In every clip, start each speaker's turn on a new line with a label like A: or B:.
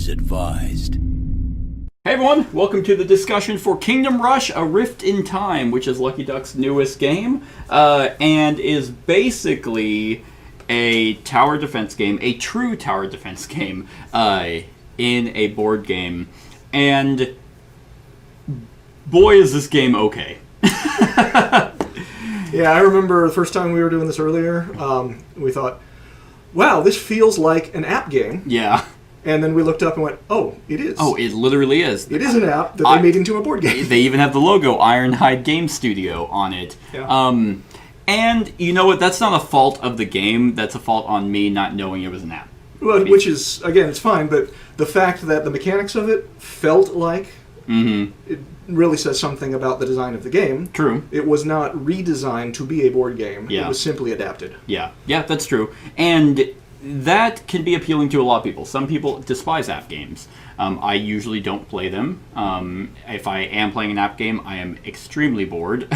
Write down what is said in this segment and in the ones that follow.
A: is advised.
B: Hey everyone, welcome to the discussion for Kingdom Rush: A Rift in Time, which is Lucky Duck's newest game, and is basically a tower defense game, a true tower defense game, in a board game. And boy, is this game okay.
C: Yeah, I remember the first time we were doing this earlier, we thought, wow, this feels like an app game.
B: Yeah.
C: And then we looked up and went, oh, it is.
B: Oh, it literally is.
C: It is an app that they made into a board game.
B: They even have the logo, Ironhide Game Studio, on it.
C: Yeah.
B: And you know what? That's not a fault of the game. That's a fault on me not knowing it was an app.
C: Well, which is, again, it's fine, but the fact that the mechanics of it felt like it really says something about the design of the game.
B: True.
C: It was not redesigned to be a board game.
B: Yeah.
C: It was simply adapted.
B: Yeah, that's true. And that can be appealing to a lot of people. Some people despise app games. I usually don't play them. If I am playing an app game, I am extremely bored.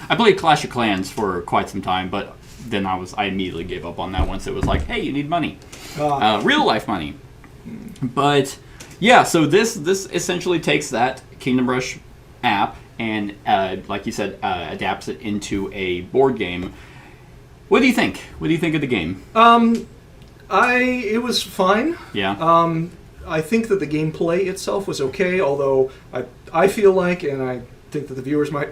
B: I played Clash of Clans for quite some time, but then I immediately gave up on that once it was like, hey, you need money. Real life money. But yeah, so this essentially takes that Kingdom Rush app and, like you said, adapts it into a board game. What do you think? What do you think of the game?
C: It was fine.
B: Yeah.
C: I think that the gameplay itself was okay, although I feel like, and I think that the viewers might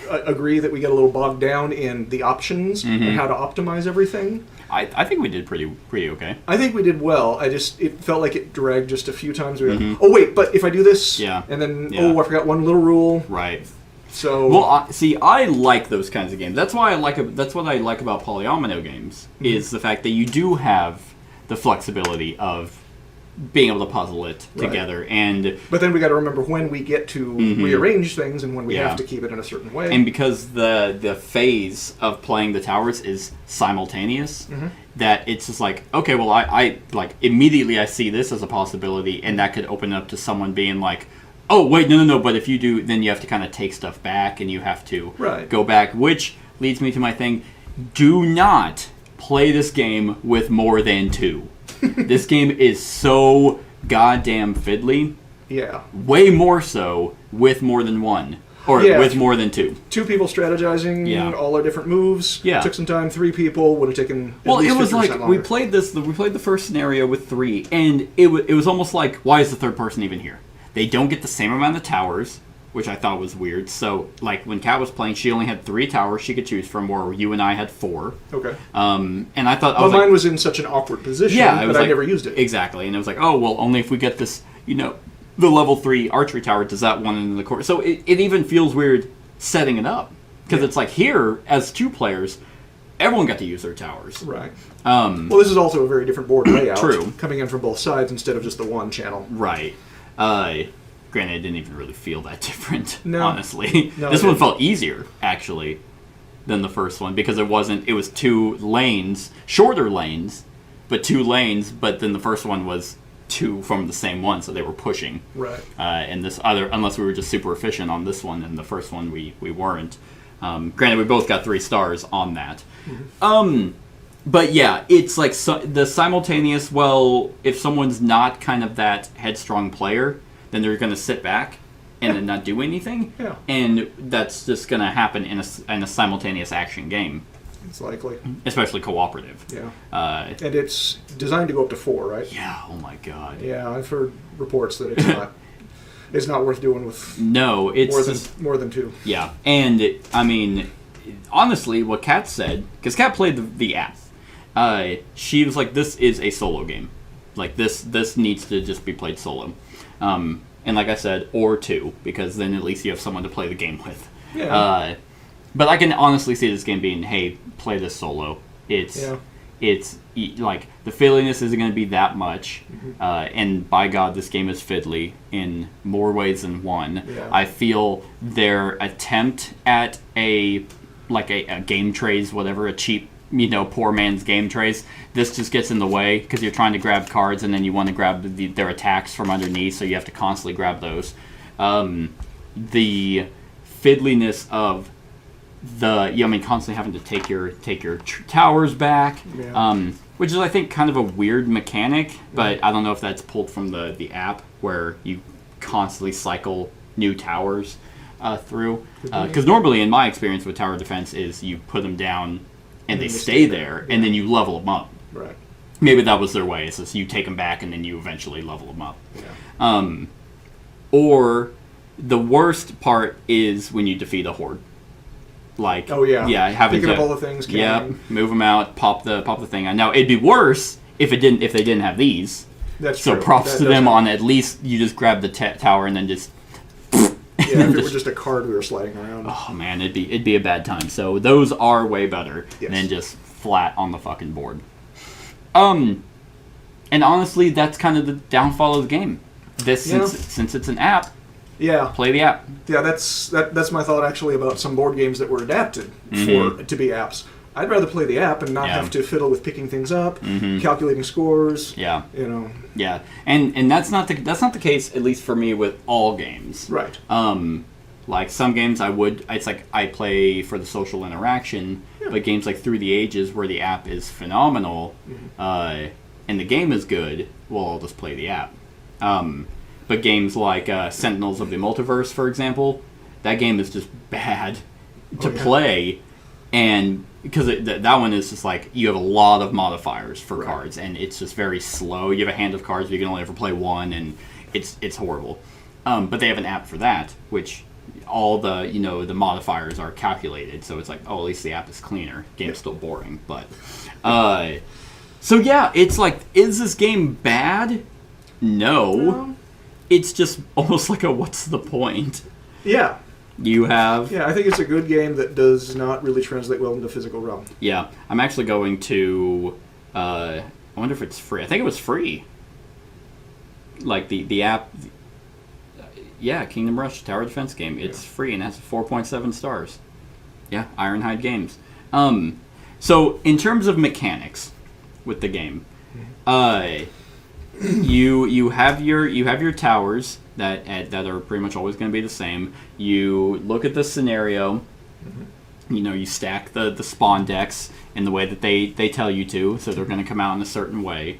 C: agree, that we get a little bogged down in the options and how to optimize everything.
B: I think we did pretty okay.
C: I think we did well. It felt like it dragged just a few times. We were oh wait, but if I do this, and then I forgot one little rule.
B: Right.
C: So
B: well, I like those kinds of games. That's what I like about polyomino games is the fact that you do have the flexibility of being able to puzzle it together.
C: But then we got to remember when we get to rearrange things and when we have to keep it in a certain way.
B: And because the phase of playing the towers is simultaneous, that it's just like, okay, well, I like immediately I see this as a possibility, and that could open up to someone being like, oh, wait, no, but if you do, then you have to kind of take stuff back, and you have to go back, which leads me to my thing. Do not play this game with more than two. This game is so goddamn fiddly. Yeah. Way more so with more than one. Or with more than two.
C: Two people strategizing all our different moves.
B: Yeah.
C: Took some time. Three people would have taken
B: at least 50% longer. Well, it was like, we played the first scenario with three, and it was almost like, why is the third person even here? They don't get the same amount of towers, which I thought was weird. So, like, when Kat was playing, she only had 3 towers she could choose from, where you and I had 4.
C: Okay.
B: And I thought...
C: mine was in such an awkward position that I never used it.
B: Exactly. And it was like, oh, well, only if we get this, the level 3 archery tower does that one in the corner. So it even feels weird setting it up. Because it's like, here, as 2 players, everyone got to use their towers.
C: Right. Well, this is also a very different board layout.
B: True.
C: Coming in from both sides instead of just the one channel.
B: Right. Granted, it didn't even really feel that different, honestly.
C: No,
B: this one felt easier, actually, than the first one, because it was 2 lanes, shorter lanes, but 2 lanes, but then the first one was 2 from the same one, so they were pushing.
C: Right.
B: And this other, unless we were just super efficient on this one, and the first one we weren't. Granted, we both got 3 stars on that. But yeah, it's like the simultaneous, well, if someone's not kind of that headstrong player, then they're going to sit back and then not do anything.
C: Yeah.
B: And that's just going to happen in a simultaneous action game.
C: It's likely.
B: Especially cooperative.
C: Yeah. And it's designed to go up to 4, right?
B: Yeah, oh my god.
C: Yeah, I've heard reports that it's not worth doing with more than 2.
B: Yeah. And, I mean, honestly, what Kat said, because Kat played the app, she was like, this is a solo game. Like, this needs to just be played solo. And like I said, or 2, because then at least you have someone to play the game with.
C: Yeah.
B: But I can honestly see this game being, hey, play this solo. It's like, the fiddliness isn't going to be that much. And by God, this game is fiddly in more ways than one.
C: Yeah.
B: I feel their attempt at a game trays, whatever, a cheap, poor man's game trays, this just gets in the way because you're trying to grab cards and then you want to grab their attacks from underneath, so you have to constantly grab those. The fiddliness of constantly having to take your towers back, which is, I think, kind of a weird mechanic, but I don't know if that's pulled from the app where you constantly cycle new towers through. Because normally, in my experience with tower defense, is you put them down and they stay there, and then you level them up.
C: Right.
B: Maybe that was their way. It's just you take them back and then you eventually level them up.
C: Yeah.
B: Or the worst part is when you defeat a horde. Like, having
C: picking up all the things.
B: Move them out, pop the thing on. Now it'd be worse if they didn't have these.
C: That's
B: so
C: true.
B: Props to them on at least you just grab the tower and then just.
C: If it were just a card we were sliding around.
B: Oh man, it'd be a bad time. So those are way better than just flat on the fucking board. And honestly, that's kind of the downfall of the game. Since it's an app.
C: Yeah.
B: Play the app.
C: Yeah, that's my thought actually about some board games that were adapted to be apps. I'd rather play the app and not have to fiddle with picking things up, calculating scores.
B: Yeah.
C: Yeah.
B: And that's not the case, at least for me, with all games.
C: Right.
B: Like some games it's like I play for the social interaction, but games like Through the Ages where the app is phenomenal, and the game is good, well, I'll just play the app. But games like Sentinels of the Multiverse, for example, that game is just bad to play, and because that one is just like you have a lot of modifiers for cards, and it's just very slow. You have a hand of cards, but you can only ever play one, and it's horrible. But they have an app for that, which all the the modifiers are calculated, so it's like, oh, at least the app is cleaner. Game's still boring, but so yeah, it's like, is this game bad? No. It's just almost like a what's the point?
C: Yeah.
B: You have...
C: Yeah, I think it's a good game that does not really translate well into physical realm.
B: Yeah. I'm actually going to... I wonder if it's free. I think it was free. Like, the app... Yeah, Kingdom Rush Tower Defense game. It's free, and that's 4.7 stars. Yeah, Ironhide Games. So, in terms of mechanics with the game... You have your towers that are pretty much always going to be the same. You look at the scenario. You stack the spawn decks in the way that they tell you to, so they're going to come out in a certain way.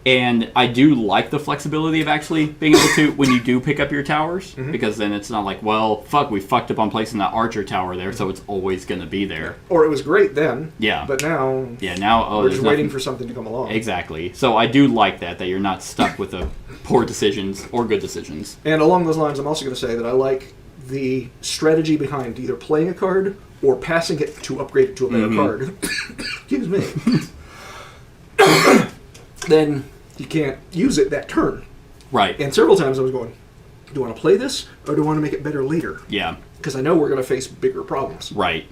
B: And I do like the flexibility of actually being able to, when you do pick up your towers, because then it's not like, well, fuck, we fucked up on placing that archer tower there, so it's always going to be there.
C: Or it was great then.
B: Yeah.
C: But now...
B: Yeah, now...
C: we're just waiting for something to come along.
B: Exactly. So I do like that you're not stuck with the poor decisions or good decisions.
C: And along those lines, I'm also going to say that I like the strategy behind either playing a card or passing it to upgrade it to a better card. Excuse me. Then you can't use it that turn.
B: Right.
C: And several times I was going, do I want to play this or do I want to make it better later?
B: Yeah.
C: Because I know we're going to face bigger problems.
B: Right.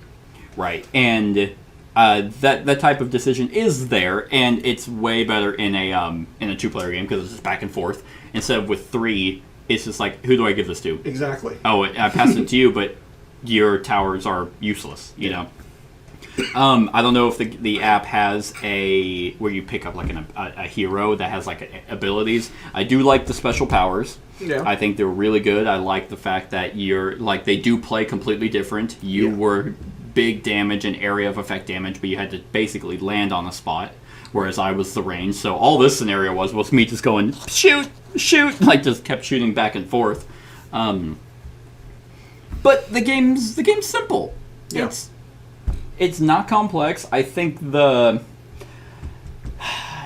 B: And that type of decision is there, and it's way better in a two-player game because it's just back and forth. Instead of with three, it's just like, who do I give this to?
C: Exactly.
B: Oh, I passed it to you, but your towers are useless, you know? I don't know if the app has where you pick up like a hero that has like abilities. I do like the special powers.
C: Yeah.
B: I think they're really good. I like the fact that they do play completely different. You were big damage and area of effect damage, but you had to basically land on the spot, whereas I was the range. So all this scenario was me just going shoot, like just kept shooting back and forth. But the game's simple.
C: Yeah.
B: It's not complex. I think the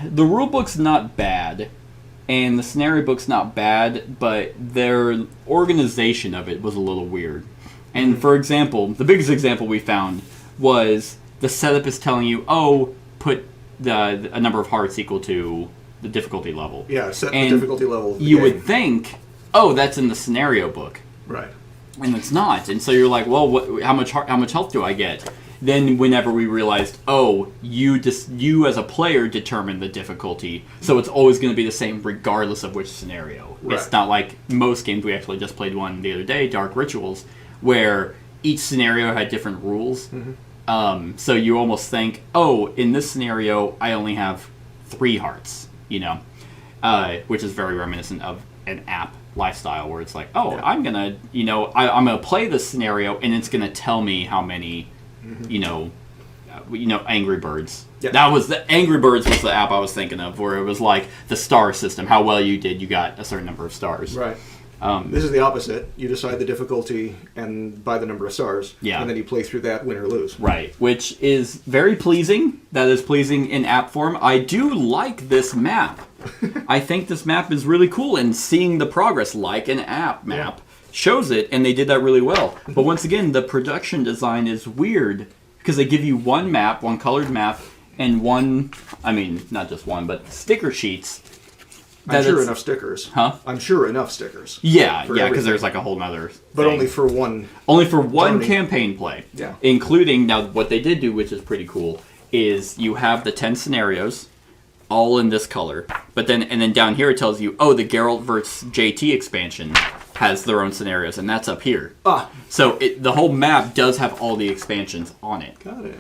B: rule book's not bad, and the scenario book's not bad, but their organization of it was a little weird. And for example, the biggest example we found was the setup is telling you, put a number of hearts equal to the difficulty level.
C: Yeah, set the difficulty level.
B: You would think, that's in the scenario book,
C: right?
B: And it's not. And so you're like, well, how much health do I get? Then whenever we realized, you as a player determine the difficulty, so it's always going to be the same regardless of which scenario. Right. It's not like most games. We actually just played one the other day, Dark Rituals, where each scenario had different rules. So you almost think, in this scenario, I only have 3 hearts, which is very reminiscent of an app lifestyle where it's like, oh,
C: Yeah.
B: I'm gonna, I'm gonna play this scenario and it's gonna tell me how many, Angry Birds.
C: Yeah.
B: That was the Angry Birds was the app I was thinking of, where it was like the star system. How well you did, you got a certain number of stars.
C: Right. This is the opposite. You decide the difficulty and by the number of stars.
B: Yeah.
C: And then you play through that, win or lose.
B: Right, which is very pleasing. That is pleasing in app form. I do like this map. I think this map is really cool, and seeing the progress like an app map shows it, and they did that really well. But once again, the production design is weird because they give you one map, one colored map, and not just one, but sticker sheets.
C: I'm sure enough stickers.
B: Huh?
C: I'm sure enough stickers.
B: Yeah,
C: for
B: because
C: everything.
B: there's like a whole nother
C: But
B: thing.
C: only for one.
B: Only for one
C: journey.
B: campaign play.
C: Yeah.
B: Including, now what they did do, which is pretty cool, is you have the 10 scenarios all in this color. But then down here it tells you, oh, the Geralt vs. JT expansion has their own scenarios, and that's up here.
C: Ah.
B: So the whole map does have all the expansions on it.
C: Got it.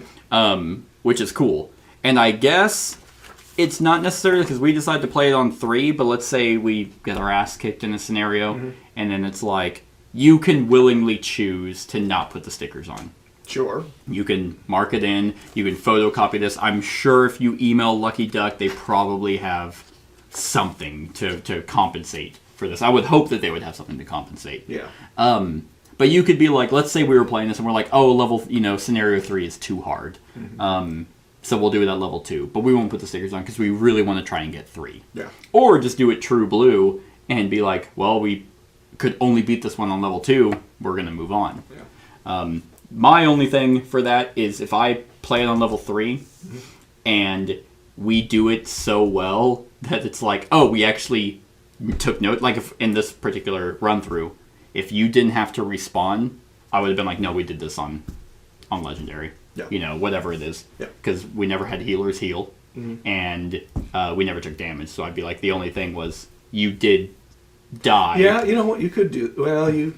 B: Which is cool. And I guess it's not necessarily because we decided to play it on 3, but let's say we get our ass kicked in a scenario, and then it's like, you can willingly choose to not put the stickers on.
C: Sure.
B: You can mark it in, you can photocopy this. I'm sure if you email Lucky Duck, they probably have something to compensate for this. I would hope that they would have something to compensate.
C: Yeah.
B: But you could be like, let's say we were playing this and we're like, oh, level, scenario 3 is too hard. So we'll do it at level 2. But we won't put the stickers on because we really want to try and get 3.
C: Yeah.
B: Or just do it true blue and be like, well, we could only beat this one on level 2. We're going to move on.
C: Yeah.
B: My only thing for that is if I play it on level 3 and we do it so well that it's like, oh, we actually took note. Like if in this particular run through, if you didn't have to respawn, I would have been like, no, we did this on Legendary.
C: Yeah.
B: Whatever it is.
C: Yeah.
B: Because we never had healers heal, and we never took damage. So I'd be like, the only thing was you did die.
C: Yeah, you know what you could do? Well,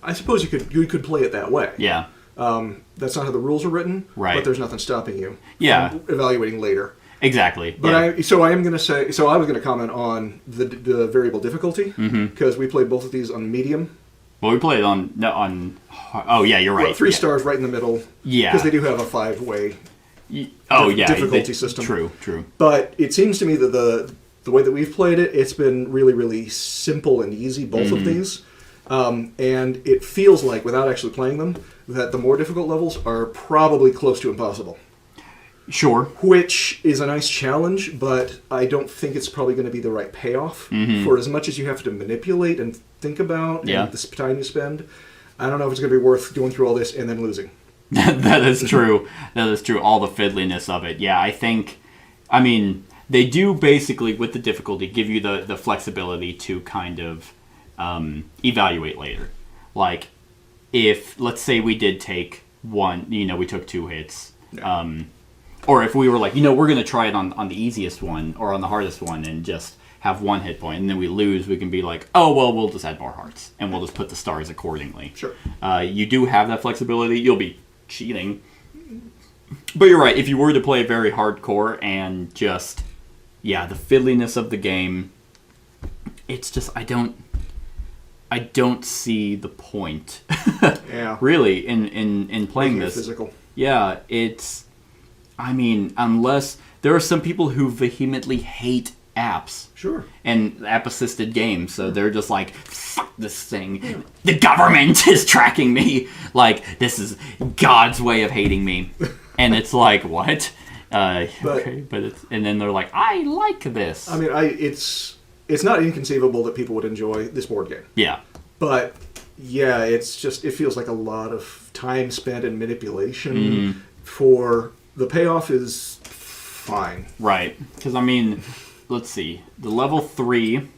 C: I suppose you could play it that way.
B: Yeah.
C: That's not how the rules are written.
B: Right.
C: But there's nothing stopping you.
B: Yeah.
C: From evaluating later.
B: Exactly.
C: But
B: yeah.
C: I am going to say. So I was going to comment on the variable difficulty because we played both of these on medium.
B: Well, we played on. Oh yeah, you're right.
C: Well, 3
B: yeah.
C: stars right in the middle.
B: Yeah.
C: Because they do have a 5-way. Difficulty system.
B: True.
C: But it seems to me that the way that we've played it, it's been really, really simple and easy, both of these. And it feels like, without actually playing them, that the more difficult levels are probably close to impossible.
B: Sure.
C: Which is a nice challenge, but I don't think it's probably going to be the right payoff. For as much as you have to manipulate and think about and the time you spend, I don't know if it's going to be worth going through all this and then losing.
B: That is true. That is true. All the fiddliness of it. Yeah, I mean, they do basically, with the difficulty, give you the flexibility to kind of evaluate later. Like, if, let's say we did take one, we took 2 hits.
C: Yeah.
B: Or if we were like, we're going to try it on the easiest one or on the hardest one and just have 1 hit point, and then we lose, we can be like, oh, well, we'll just add more hearts, and we'll just put the stars accordingly.
C: Sure.
B: You do have that flexibility. You'll be cheating. But you're right. If you were to play very hardcore and just, the fiddliness of the game, it's just, I don't see the point.
C: Yeah.
B: Really, in playing this.
C: Physical.
B: Yeah, unless there are some people who vehemently hate apps.
C: Sure.
B: And app-assisted games, so they're just like, fuck this thing. Yeah. The government is tracking me. Like, this is God's way of hating me. And it's like, what? Okay, but and then they're like, I like this.
C: I mean, it's not inconceivable that people would enjoy this board game.
B: Yeah.
C: But, yeah, it feels like a lot of time spent in manipulation for... The payoff is fine.
B: Right. Because, let's see. The level 3...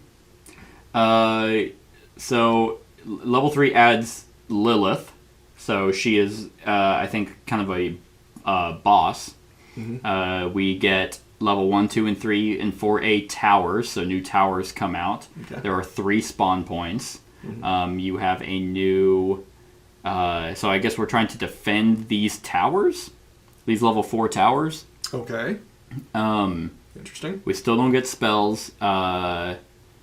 B: so, level 3 adds Lilith. So, she is, I think, kind of a boss. We get level 1, 2, and 3 and 4A towers. So, new towers come out. Okay. There are 3 spawn points. You have a new... so, I guess we're trying to defend these towers. These level 4 towers.
C: Okay. Interesting.
B: We still don't get spells.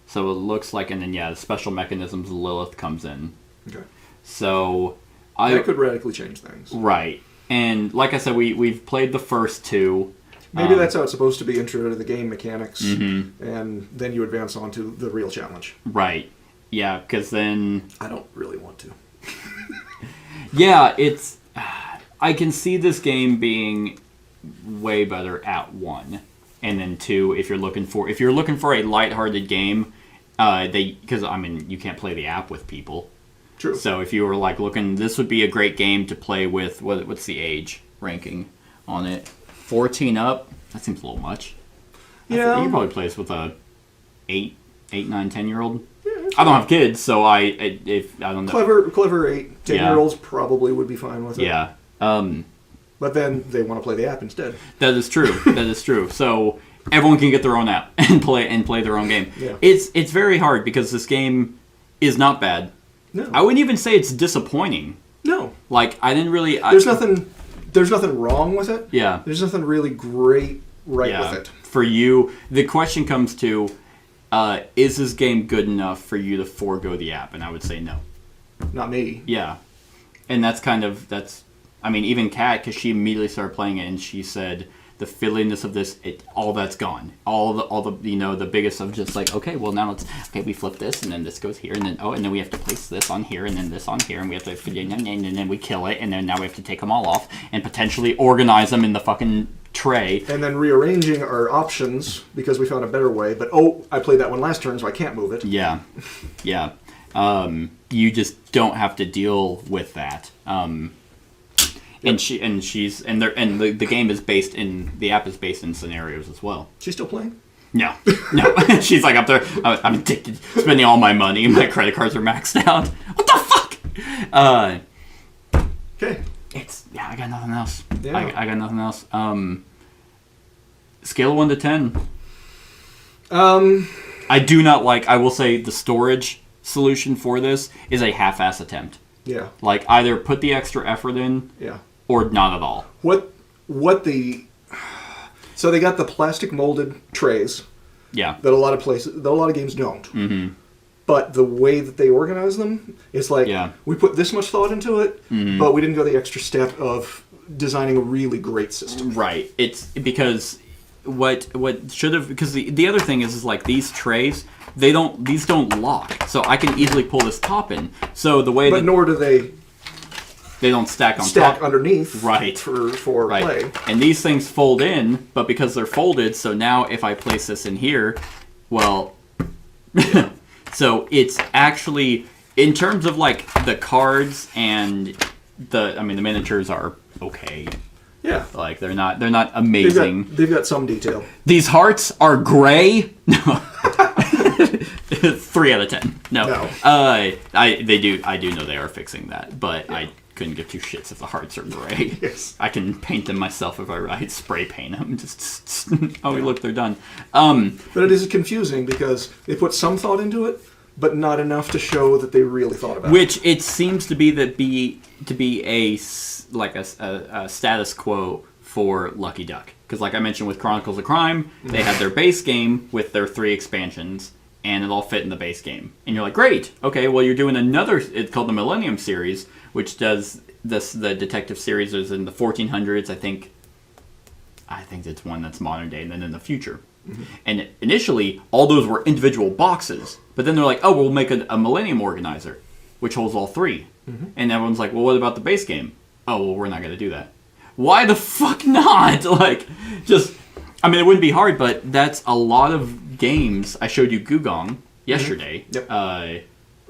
B: So it looks like, and then the special mechanisms Lilith comes in.
C: Okay.
B: So
C: that could radically change things.
B: Right. And like I said, we've played the first two.
C: Maybe that's how it's supposed to be, intro to the game mechanics, and then you advance on to the real challenge.
B: Right. Yeah, because then...
C: I don't really want to.
B: Yeah, it's... I can see this game being way better at 1. And then 2, if you're looking for a lighthearted game, because, I mean, you can't play the app with people.
C: True.
B: So if you were, like, looking... This would be a great game to play with... What's the age ranking on it? 14 up? That seems a little much.
C: Yeah.
B: You can probably play this with a 8, 9, 10-year-old. Yeah, I don't have kids, so I don't know.
C: Clever 8, 10-year-olds probably would be fine with it.
B: Yeah.
C: But then they want to play the app instead.
B: That is true. That is true. So everyone can get their own app and play their own game.
C: Yeah.
B: It's very hard because this game is not bad.
C: No.
B: I wouldn't even say it's disappointing.
C: No.
B: Like, I didn't really...
C: There's nothing wrong with it.
B: Yeah.
C: There's nothing really great with it.
B: For you, the question comes to, is this game good enough for you to forego the app? And I would say no.
C: Not me.
B: Yeah. And I mean, even Kat, because she immediately started playing it, and she said the fiddliness of this, all that's gone. All the the biggest of just like, okay, well now we flip this, and then this goes here, and then we have to place this on here, and then this on here, and we have to, and then we kill it, and then now we have to take them all off, and potentially organize them in the fucking tray.
C: And then rearranging our options, because we found a better way, but I played that one last turn, so I can't move it.
B: Yeah. Yeah. You just don't have to deal with that. And the game is based in, the app is based in scenarios as well.
C: She's still playing?
B: No. She's like up there. I'm addicted, spending all my money. My credit cards are maxed out. What the fuck?
C: Okay.
B: I got nothing else.
C: Yeah.
B: I got nothing else. Scale of 1 to 10. I do not like. I will say the storage solution for this is a half-ass attempt.
C: Yeah.
B: Like, either put the extra effort in.
C: Yeah.
B: Or not at all.
C: So they got the plastic molded trays.
B: Yeah.
C: That a lot of games don't. Mm-hmm. But the way that they organize them, it's like, we put this much thought into it, but we didn't go the extra step of designing a really great system.
B: Right. It's because what should have, because the other thing is like these trays, these don't lock. So I can easily pull this top in. So the way
C: nor do they
B: don't stack on top.
C: Underneath.
B: Right.
C: For play.
B: And these things fold in, but because they're folded, so now if I place this in here, well, so it's actually, in terms of like the cards and the miniatures are okay. Yeah. Like they're not amazing.
C: They've got some detail.
B: These hearts are gray. No. 3 out of 10. No. I do know they are fixing that, but I couldn't give two shits if the hearts are gray.
C: Yes.
B: I can paint them myself if I spray paint them. Just look, they're done.
C: But it is confusing because they put some thought into it, but not enough to show that they really thought about it.
B: Which it seems to be a status quo for Lucky Duck. Because like I mentioned with Chronicles of Crime, they had their base game with their 3 expansions, and it all fit in the base game. And you're like, great, okay, well you're doing another, it's called the Millennium series, which does the detective series is in the 1400s, I think it's one that's modern day, and then in the future. Mm-hmm. And initially, all those were individual boxes, but then they're like, oh, we'll make a Millennium Organizer, which holds all 3. Mm-hmm. And everyone's like, well, what about the base game? Oh, well, we're not going to do that. Why the fuck not? Like, just, I mean, it wouldn't be hard, but that's a lot of games. I showed you Gugong yesterday. Mm-hmm. Yep.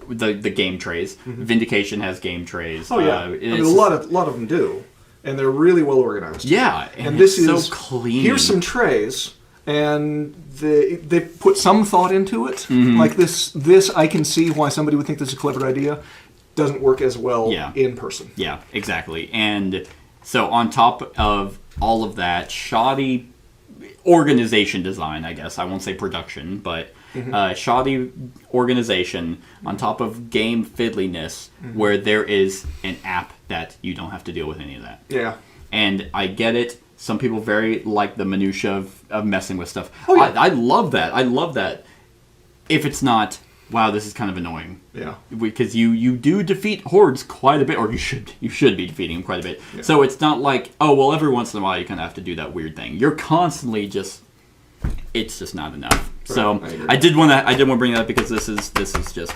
B: The game trays. Mm-hmm. Vindication has game trays.
C: Oh yeah, a lot of them do, and they're really well organized.
B: Yeah,
C: and this is
B: so clean.
C: Here's some trays, and they put some thought into it. Mm-hmm. Like this, I can see why somebody would think this is a clever idea. Doesn't work as well in person. Yeah, exactly. And so on top of all of that, shoddy organization design, I guess I won't say production, but. Mm-hmm. Shoddy organization on top of game fiddliness, where there is an app that you don't have to deal with any of that. Yeah. And I get it. Some people very like the minutia of messing with stuff. Oh, yeah. I love that. I love that.
B: if it's not, wow, this is kind of annoying.
C: Yeah.
B: Because you do defeat hordes quite a bit, or you should be defeating them quite a bit.
C: Yeah.
B: So it's not like, oh, well, every once in a while you kind of have to do that weird thing. You're constantly just, it's just not enough.
C: Right,
B: So
C: I
B: did want to bring that up because this is just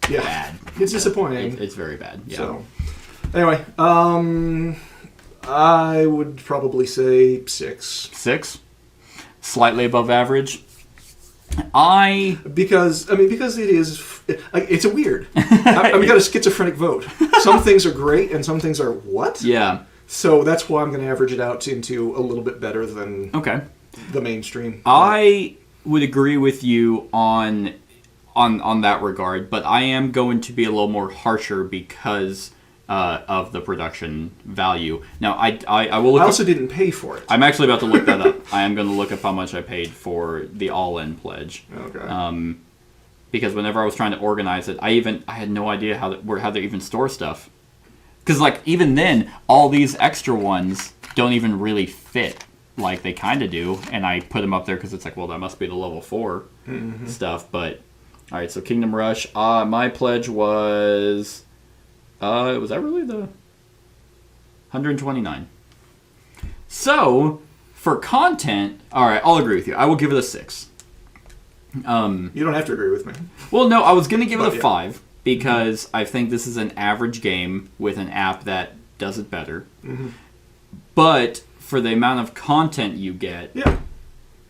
B: bad.
C: It's disappointing.
B: It's very bad. Yeah.
C: So anyway, I would probably say 6.
B: 6, slightly above average.
C: Because it is, it's a weird. I've got a schizophrenic vote. Some things are great and some things are what?
B: Yeah.
C: So that's why I'm going to average it out into a little bit better than
B: Okay.
C: the mainstream.
B: I would agree with you on that regard, but I am going to be a little more harsher because of the production value. Now, I will look.
C: I also didn't pay for it.
B: I'm actually about to look that up. I am going to look up how much I paid for the all-in pledge.
C: Okay.
B: Because whenever I was trying to organize it, I had no idea how they even store stuff. Because like even then, all these extra ones don't even really fit. Like they kind of do, and I put them up there because it's like, well, that must be the level 4 stuff. But all right, so Kingdom Rush. My pledge was. Was that really the 129? So for content, all right, I'll agree with you. I will give it a 6.
C: You don't have to agree with me.
B: Well, no, I was going to give it a
C: yeah.
B: 5 because I think this is an average game with an app that does it better. But for the amount of content you get,
C: Yeah.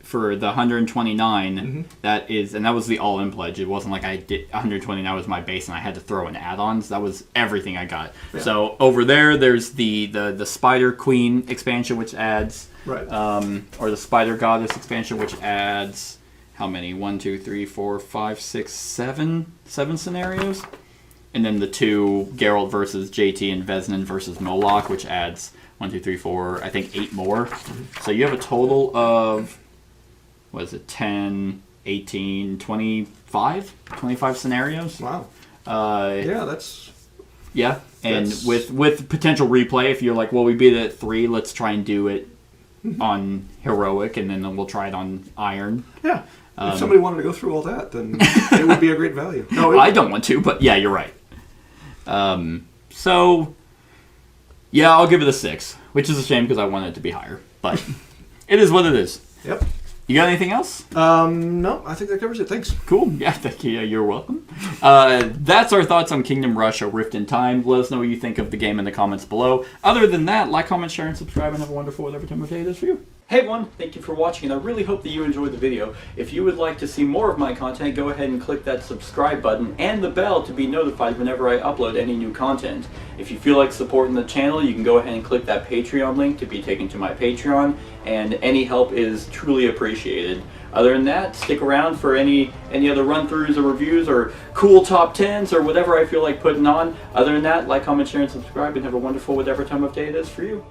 B: for the 129, that was the all-in pledge. It wasn't like I did 129 was my base and I had to throw in add-ons. That was everything I got.
C: Yeah.
B: So over there's the Spider Queen expansion, which adds,
C: Right.
B: or the Spider Goddess expansion, which adds how many? 1, 2, 3, 4, 5, 6, 7 scenarios, and then the 2 Geralt versus JT and Vesnan versus Moloch, which adds 1, 2, 3, 4, I think 8 more. So you have a total of. What is it, 10, 18, 25 scenarios?
C: Wow.
B: Yeah,
C: that's...
B: Yeah, and with potential replay, if you're like, well, we beat it at 3, let's try and do it on Heroic, and then we'll try it on Iron.
C: Yeah. If somebody wanted to go through all that, then it would be a great value. No,
B: I don't want to, but yeah, you're right. So, yeah, I'll give it a 6, which is a shame because I want it to be higher, but it is what it is.
C: Yep.
B: You got anything else?
C: No, I think that covers it. Thanks.
B: Cool. Yeah, thank you. You're welcome. That's our thoughts on Kingdom Rush: A Rift in Time. Let us know what you think of the game in the comments below. Other than that, like, comment, share, and subscribe, and have a wonderful whatever time of day it is for you. Hey everyone, thank you for watching, and I really hope that you enjoyed the video. If you would like to see more of my content, go ahead and click that subscribe button and the bell to be notified whenever I upload any new content. If you feel like supporting the channel, you can go ahead and click that Patreon link to be taken to my Patreon, and any help is truly appreciated. Other than that, stick around for any other run-throughs or reviews or cool top 10s or whatever I feel like putting on. Other than that, like, comment, share, and subscribe, and have a wonderful whatever time of day it is for you.